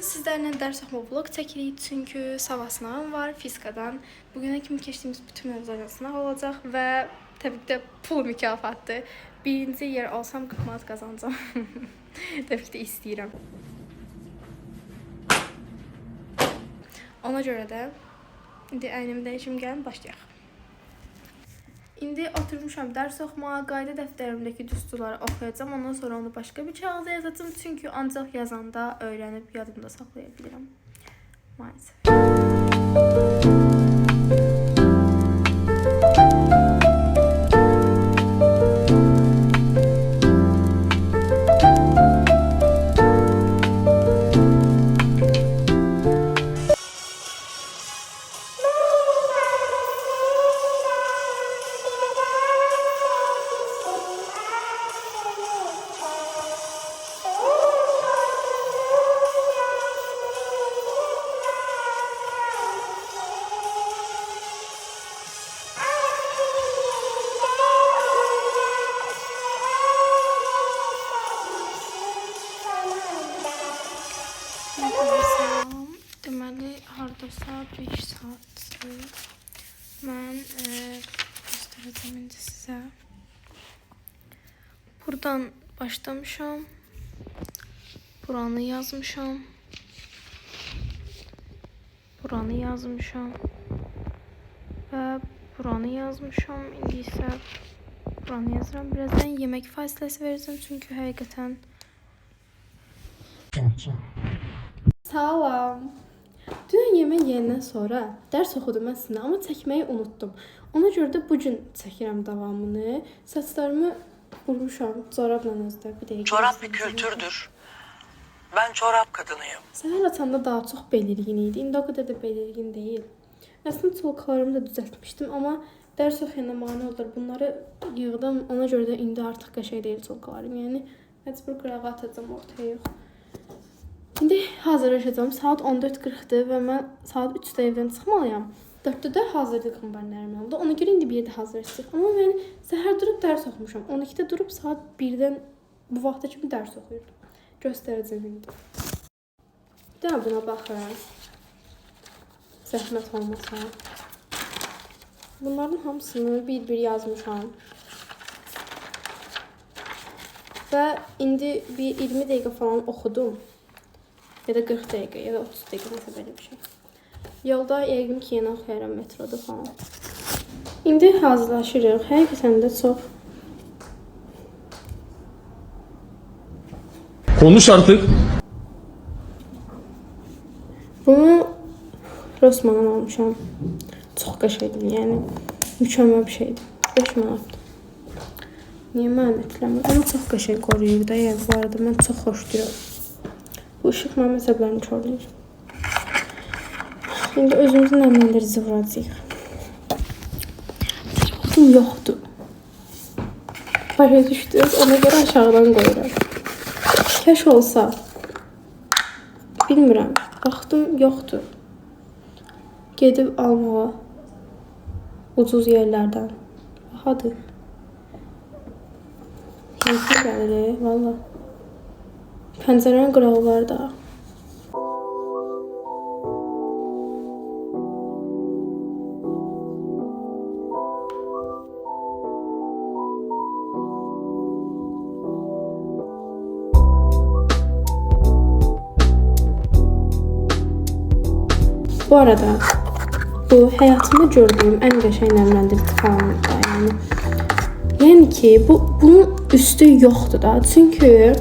sizlərlə dərs oxuma vlog çəkirik, çünki sabah sınavım var fizikadan. Bugünə kimi keçdiyimiz bütün mövzulardan sınav olacaq və təbii ki də pul mükafatdır. Birinci yer alsam 40 manat qazanacağam. Təbii ki də istəyirəm. Ona görə də indi əynimi dəyişim, gəlin başlayaq. İndi oturmuşam dərs oxumağa, qayda dəftərimdəki düsturları oxuyacağam. Ondan sonra onu başqa bir kağıza yazacağım. Çünki ancaq yazanda öyrənib yadımda saxlaya bilirəm. Maalesef. Deməli, hardasa 5 saatdır. Mən göstərəcəm indi sizə. Buradan başlamışam. Buranı yazmışam. Buranı yazmışam. Və buranı yazmışam. İndi isə buranı yazıram. Birazdan yemək fasiləsi verəcəm. Çünki həqiqətən... Salam. Dünən yemək yeyəndən sonra dərs oxudum əslində, amma çəkməyi unutdum. Ona görə də bugün çəkirəm davamını. Saçlarımı vurmuşam çorabla özdə. Bir dəqiqə. Çorap bir kültürdür. Ben çorap kadınıyım. Səhər açanda daha çox belirgin idi. İndi o qədər də belirgin deyil. Əslində çolkalarımı da düzəltmişdim, amma dərs oxuyanda mane oldular. Bunları yığdım. Ona görə də indi artıq qəşəng deyil çolkalarım. Yəni məcbur qırağa atacağam ortaya yox. İndi hazırlaşacağım. Saat 14:40-dır və mən saat 3-də evdən çıxmalıyam. 4-də də hazırlıq kombaynlərim oldu. Ona görə indi bir yerdə hazırlaşacaq. Amma mən səhər durub dərs oxumuşam. 12-də durub saat 1-dən bu vaxta kimi dərs oxuyurdum. Göstərəcəm indi. Bir də buna baxıram. Zəhmət olmasa. Bunların hamısını bir-bir yazmışam. Və indi bir 20 dəqiqə falan oxudum. Ya da 40 dəqiqə, ya da 30 dəqiqə, nəsə belə bir şey. Yolda yəqin ki, yenə oxuyaram metroda falan. İndi hazırlaşırıq. Həqiqətən də çox... Konuş artık. Bunu Rossmann'dan almışam. Çox qəşəngdir, yəni mükəmməl bir şeydir. 5 manatdır. Niyə mən etləmir? Amma çox qəşəng qoruyur da, yəni bu arada mən çox xoşlayıram. Bu ışıq mənim əsəblərimi çorlayır. İndi özümüzü nəmləndirici vuracağıq. Telefonum yoxdur. Başa düşdünüz, ona görə aşağıdan qoyuram. Kəş olsa, bilmirəm, vaxtım yoxdur. Gedib almağa ucuz yerlərdən. Baxadır. Yekə gəlir, valla. Pəncərənin qırağı var da. Bu arada bu həyatımda gördüyüm ən qəşəng nəmləndirici kanundur. Yəni ki, bunun üstü yoxdur da. Çünki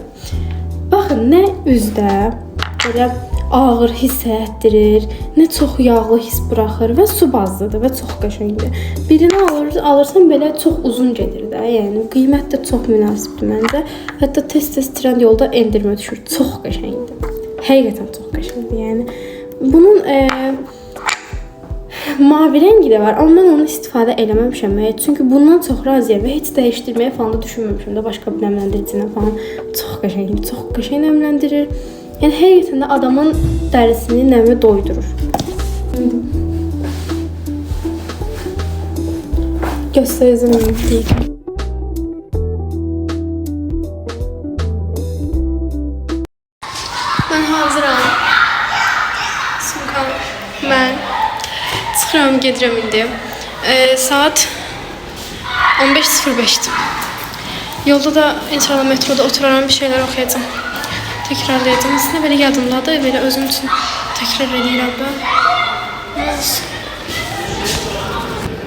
baxın, nə üzdə belə ağır hiss etdirir, nə çox yağlı hiss buraxır və su bazlıdır və çox qəşəngdir. Birini alırsan belə çox uzun gedir də, yəni qiymət də çox münasibdir məncə. Hətta tez-tez trend yolda endirmə düşür. Çox qəşəngdir. Həqiqətən çox qəşəngdir. Yəni bunun mavi rəngi də var, amma mən onu istifadə eləməmişəm. Çünki bundan çox razıyam və heç dəyişdirməyə falan da düşünməmişəm də başqa bir nəmləndiricilə falan. Çox qəşəngdir, çox qəşəng nəmləndirir. Yəni həqiqətən də adamın dərisini nəmə doydurur. Göstərəcəm. Ben hazıram. Çıxıram, gedirəm indi. Saat 15:05-dir. Yolda da inşallah metroda oturaram, bir şeyler oxuyacağım. Təkrarlayacağım. Aslında belə yadımdadır, belə özüm üçün təkrar edirəm da.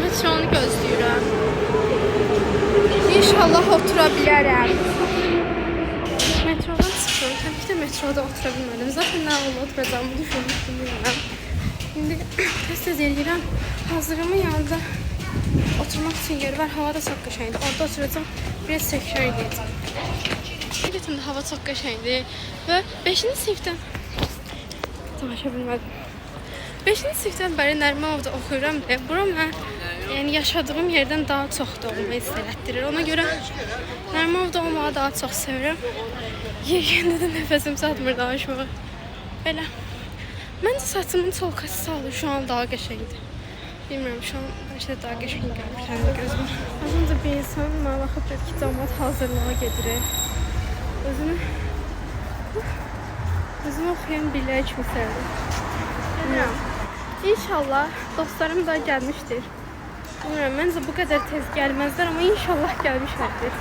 Metronu gözləyirəm. İnşallah otura bilərəm. Metrodan çıxıyorum. Təbii ki də metroda otura bilmədim. Zaten nə oldu oturacağımı düşünmüşdüm, bilmirəm. İndi tez-tez eləyirəm. Hazırımın yanında oturmaq üçün yer var. Hava da çox qəşəngdir. Orada oturacağım. Biraz təkrar edəcəm. Həqiqətən də hava çox qəşəngdir. Və 5-ci sinifdən danışa bilmədim. 5-ci sinifdən bəri Nərimanovda oxuyuram deyə bura mən yaşadığım yerdən daha çox doğulma hiss elətdirir. Ona görə Nərimanovda olmağı daha çox sevirəm. Yergəndə də nəfəsim çatmır danışmağa. Belə. Məncə saçımın çolkası salır. Şu an daha qəşəngdir. Bilmirəm, şu an bəlkə daha qəşəng gəlmir sənin gözümə. Az öncə bir insan mənə baxıb dedi ki, cəmaət hazırlığa gedir. Özümü oxuyan birliyə kimi sevdim. Bilmirəm. İnşallah dostlarım da gəlmişdir. Bilmirəm, məncə bu qədər tez gəlməzlər, amma inşallah gəlmişlərdir.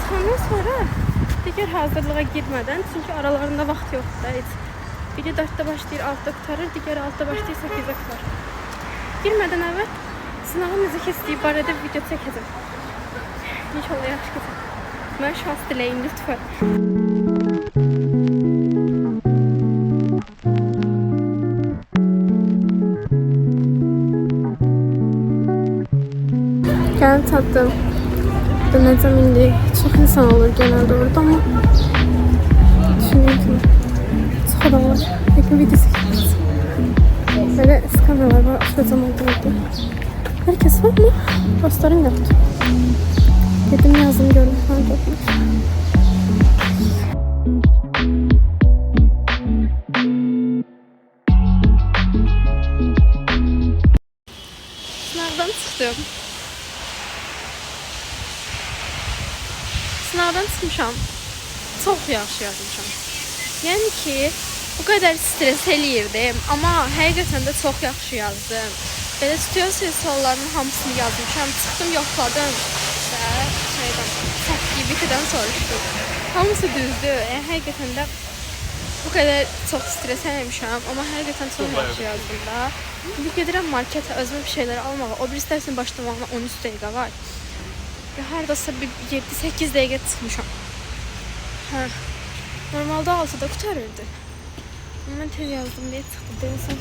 Çıxandan sonra digər hazırlığa girmədən, çünki aralarında vaxt yoxdur da heç. Biri 4-də başlayır, 6-da qutarır, digəri 6-da başlayır, 8-də qutar. Girmədən əvvəl sınavın necə keçdiyi barədə video çəkəcəm. İnşallah yaxşı keçər. Mən şans diləyin lütfən. Gəlib çatdım. Dönəcəm indi. Çox insan olur genelde orada, amma düşünüyorum ki çox adam var. Peki video çəkəcəm. Böyle skameralar var. Oturacağım orada. Herkes var mı? Dostlarım yoktu. Dedim yazdım, gördüm falan yokmuş. Sınavdan çıxdım. Sınavdan çıxmışam. Çox yaxşı yazmışam. Yəni ki, bu qədər stres eləyirdim, amma həqiqətən də çox yaxşı yazdım. Belə tutuyorsunuz soruların hamısını yazmışam. Çıxdım, yoxladım. ChatGPT-dən soruşdum. Hamısı düzdür. Həqiqətən də bu qədər çox stres eləmişəm, amma həqiqətən çox yaxşı yazdım da. İndi gedirəm marketə özümə bir şeylər almağa. O birisi dərsin başlamağına 13 dəqiqə var. Və hardasa bir 7-8 dəqiqə çıxmışam. Normalda 6-da qutarırdı. Mən tez yazdım deyə çıxdım. Deyəsən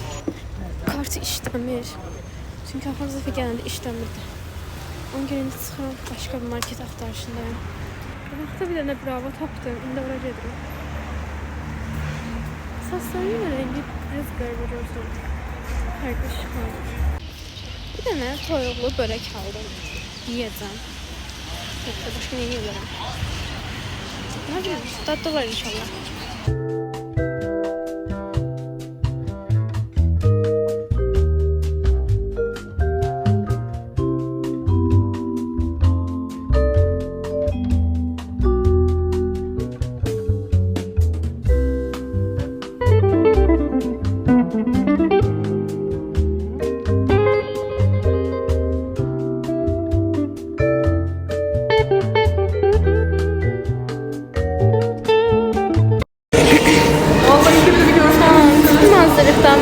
kartı işləmir. Çünki axırıncı dəfə gələndə işləmirdi. Onun görə indi çıxıram, başqa bir market axtarışındayım. Vaxtda bir dənə bravo tapdım. İndi oraya gedirəm. Saçlarımın rengi biraz qəribə görsün. Fərqli çıxmadı. Bir dənə toyuqlu börək aldım. Yiyəcəm. Başqa nə yiyəcəm? Ne bileyim, tatlı var inşallah.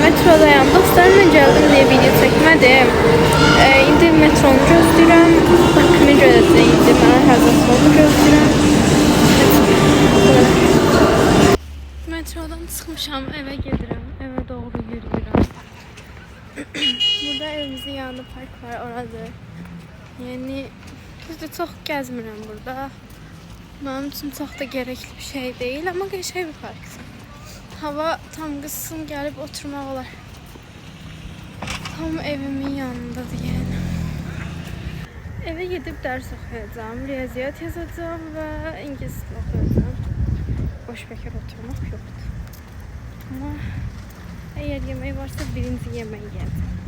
Metrodayım. Dostlarımla geldim diye video çekmedim. İndi metronu gözləyirəm. Bakını görəcəyim. Mənə həzərsonu gözləyirəm. Metrodan çıxmışam, evə gedirəm. Evə doğru yürüyürəm. Burada evimizin yanında park var, oradır. Yəni düzdür, çox gəzmirəm burada. Mənim üçün çox da gərəkli bir şey deyil, amma qəşəng bir parkdır. Hava tam qızsın, gəlib oturmaq olar. Tam evimin yanındadır yəni. Evə gedib dərs oxuyacağım, riyaziyyat yazacağım və ingilis dili oxuyacağım. Boş bəkar oturmaq yoxdur. Amma əgər yemək varsa birinci yemək yeyəcəm.